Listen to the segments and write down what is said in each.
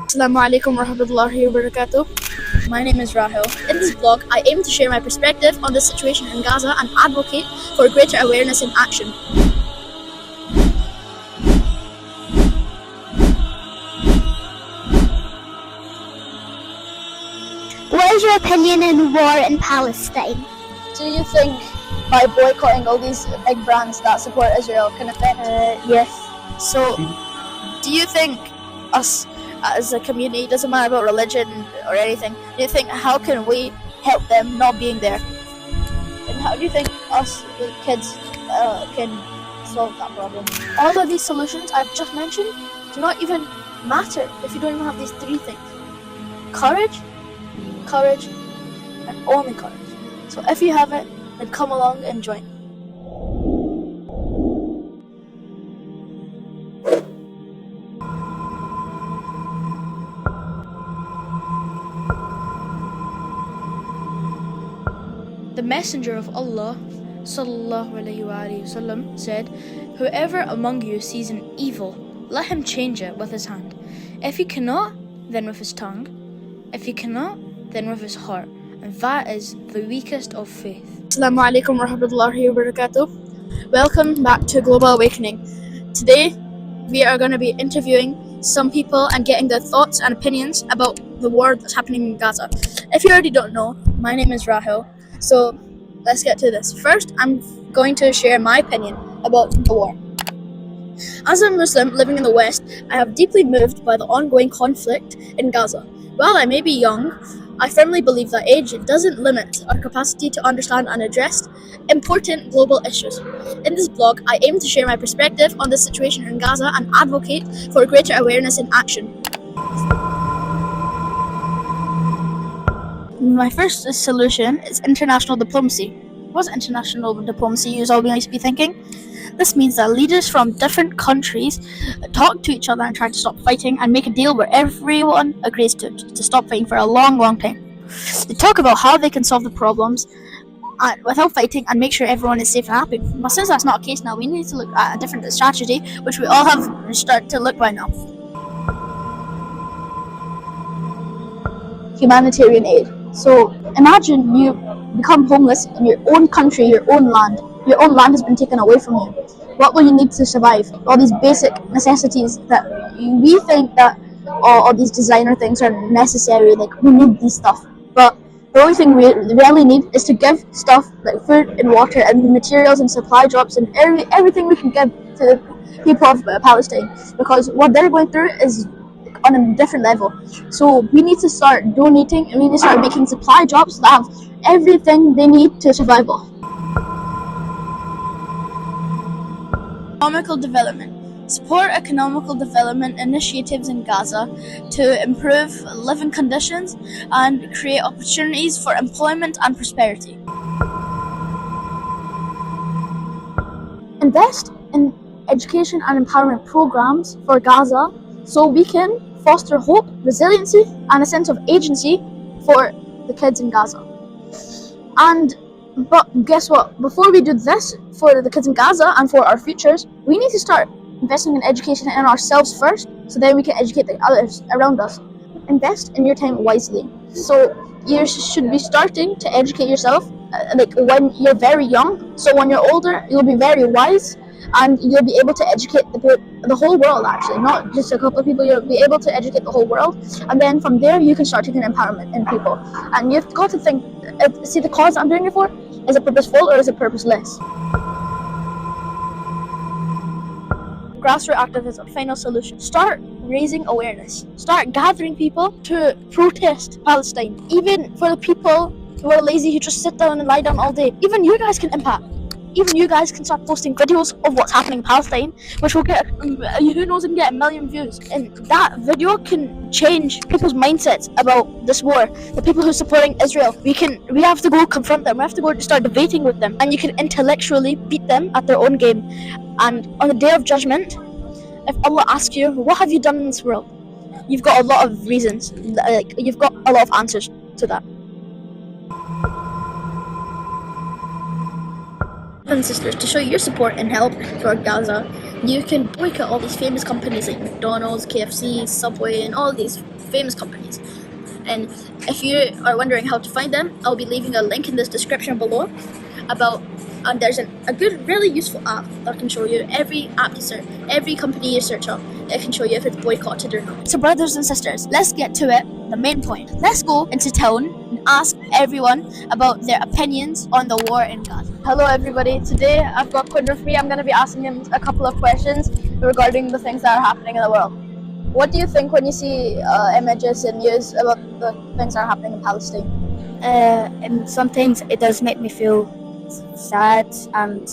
Assalamu alaikum warahmatullahi wabarakatuh. My name is Rahil. In this blog, I aim to share my perspective on the situation in Gaza and advocate for greater awareness and action. What is your opinion on war in Palestine? Do you think by boycotting all these big brands that support Israel can affect? Yes. So, do you think us as a community, doesn't matter about religion or anything, do you think how can we help them not being there? And how do you think us, the kids, can solve that problem? All of these solutions I've just mentioned do not even matter if you don't even have these three things. Courage, and only courage. So if you have it, then come along and join. The Messenger of Allah sallallahu alaihi wasallam said, "Whoever among you sees an evil, let him change it with his hand. If he cannot, then with his tongue. If he cannot, then with his heart. And that is the weakest of faith." Assalamu alaikum warahmatullahi wabarakatuh. Welcome back to Global Awakening. Today, we are going to be interviewing some people and getting their thoughts and opinions about the war that's happening in Gaza. If you already don't know, my name is Rahil. So let's get to this. First, I'm going to share my opinion about the war. As a Muslim living in the West, I have deeply moved by the ongoing conflict in Gaza. While I may be young, I firmly believe that age doesn't limit our capacity to understand and address important global issues. In this blog, I aim to share my perspective on the situation in Gaza and advocate for greater awareness and action. My first solution is international diplomacy. What's international diplomacy? You always be thinking. This means that leaders from different countries talk to each other and try to stop fighting and make a deal where everyone agrees to stop fighting for a long time. They talk about how they can solve the problems without fighting and make sure everyone is safe and happy. But since that's not the case now, we need to look at a different strategy, which we all have started to look by now. Humanitarian aid. So imagine you become homeless in your own country, your own land. Your own land has been taken away from you. What will you need to survive? All these basic necessities that we think that all these designer things are necessary, like we need these stuff. But the only thing we really need is to give stuff like food and water and the materials and supply drops and everything we can give to the people of Palestine. Because what they're going through is on a different level. So we need to start donating and we need to start making supply drops that have everything they need to survival. Economical Development. Support economical development initiatives in Gaza to improve living conditions and create opportunities for employment and prosperity. Invest in education and empowerment programs for Gaza so we can foster hope, resiliency, and a sense of agency for the kids in Gaza. But guess what? Before we do this for the kids in Gaza and for our futures, we need to start investing in education in ourselves first, so then we can educate the others around us. Invest in your time wisely. So you should be starting to educate yourself like when you're very young. So when you're older, you'll be very wise and you'll be able to educate the whole world, actually, not just a couple of people. You'll be able to educate the whole world, and then from there you can start taking empowerment in people. And you've got to think, see, the cause I'm doing it for, is it purposeful or is it purposeless? Grassroot Activism, final solution. Start raising awareness. Start gathering people to protest Palestine. Even for the people who are lazy, who just sit down and lie down all day. Even you guys can impact. Even you guys can start posting videos of what's happening in Palestine, which will get, who knows, and get 1 million views. And that video can change people's mindsets about this war. The people who are supporting Israel, we have to go confront them. We have to go start debating with them, and you can intellectually beat them at their own game. And on the day of judgment, if Allah asks you, what have you done in this world? You've got a lot of reasons. Like, you've got a lot of answers to that. And sisters, to show your support and help for Gaza, You can boycott all these famous companies like McDonald's, KFC, Subway, and all these famous companies. And if you are wondering how to find them, I'll be leaving a link in this description below and there's a good, really useful app that can show you every app you search, every company you search up. It can show you if it's boycotted or not. So brothers and sisters, let's get to it, the main point. Let's go into town and ask everyone about their opinions on the war in Gaza. Hello everybody, today I've got Quinn with me. I'm going to be asking him a couple of questions regarding the things that are happening in the world. What do you think when you see images and news about the things that are happening in Palestine? And sometimes it does make me feel sad and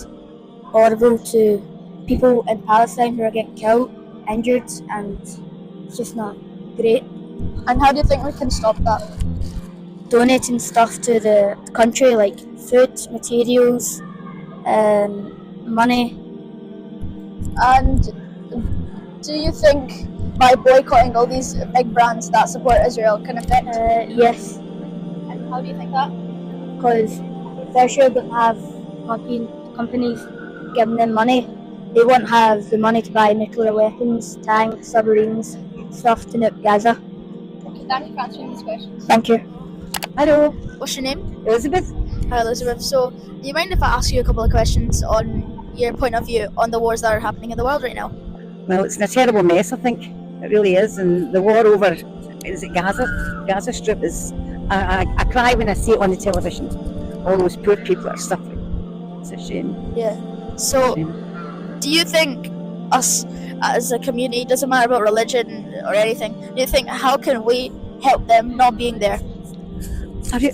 horrible to people in Palestine who are getting killed, injured, and it's just not great. And how do you think we can stop that? Donating stuff to the country like food, materials, money. And do you think by boycotting all these big brands that support Israel can affect? Yes, And how do you think that? because they're sure don't have companies giving them money. They won't have the money to buy nuclear weapons, tanks, submarines, stuff to nuke Gaza. Thank you for answering these questions. Thank you. Hello, What's your name? Elizabeth. Hi Elizabeth. So, do you mind if I ask you a couple of questions on your point of view on the wars that are happening in the world right now? Well, it's a terrible mess, I think. It really is. And the war over, is it Gaza Strip is, I cry when I see it on the television. All those poor people are suffering. It's a shame. Yeah. So, do you think us as a community, doesn't matter about religion or anything, do you think how can we help them not being there?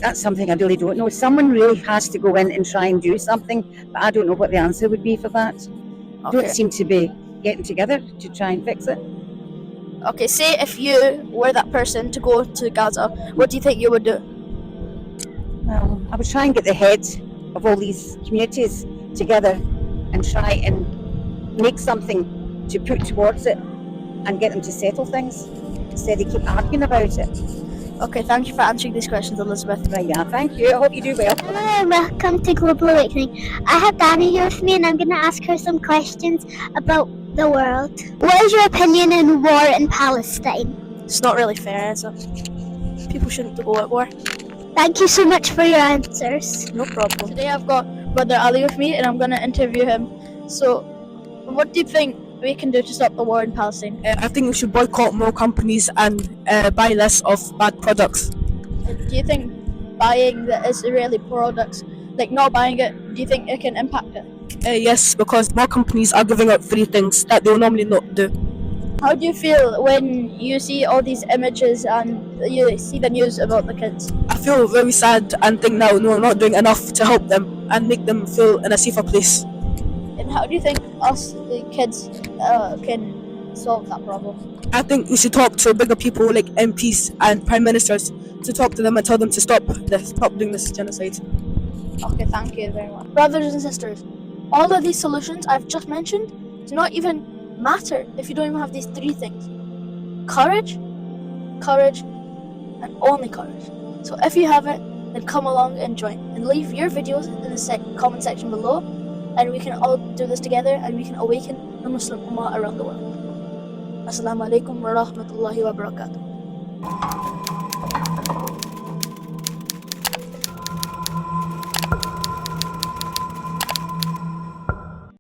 That's something I really don't know. Someone really has to go in and try and do something, but I don't know what the answer would be for that. Don't seem to be getting together to try and fix it. Okay, say if you were that person to go to Gaza, what do you think you would do? Well, I would try and get the heads of all these communities together and try and make something to put towards it and get them to settle things instead of keep arguing about it. Okay, thank you for answering these questions, Elizabeth. Right, yeah, thank you. I hope you do well. Hello and welcome to Global Awakening. I have Danny here with me and I'm going to ask her some questions about the world. What is your opinion on war in Palestine? It's not really fair, is it? People shouldn't go at war. Thank you so much for your answers. No problem. Today I've got Brother Ali with me and I'm going to interview him. So, what do you think we can do to stop the war in Palestine? I think we should boycott more companies and buy less of bad products. Do you think buying the Israeli products, like not buying it, do you think it can impact it? Yes, because more companies are giving out free things that they will normally not do. How do you feel when you see all these images and you see the news about the kids? I feel very sad and think now we're not doing enough to help them and make them feel in a safer place. And how do you think us, the kids, can solve that problem? I think we should talk to bigger people like MPs and prime ministers to talk to them and tell them to stop doing this genocide. Okay, thank you very much. Brothers and sisters, all of these solutions I've just mentioned do not even matter if you don't even have these three things. Courage, and only courage. So if you have it, then come along and join. And leave your videos in the comment section below, and we can all do this together and we can awaken the Muslim Ummah around the world. Assalamu alaikum wa rahmatullahi wa barakatuh.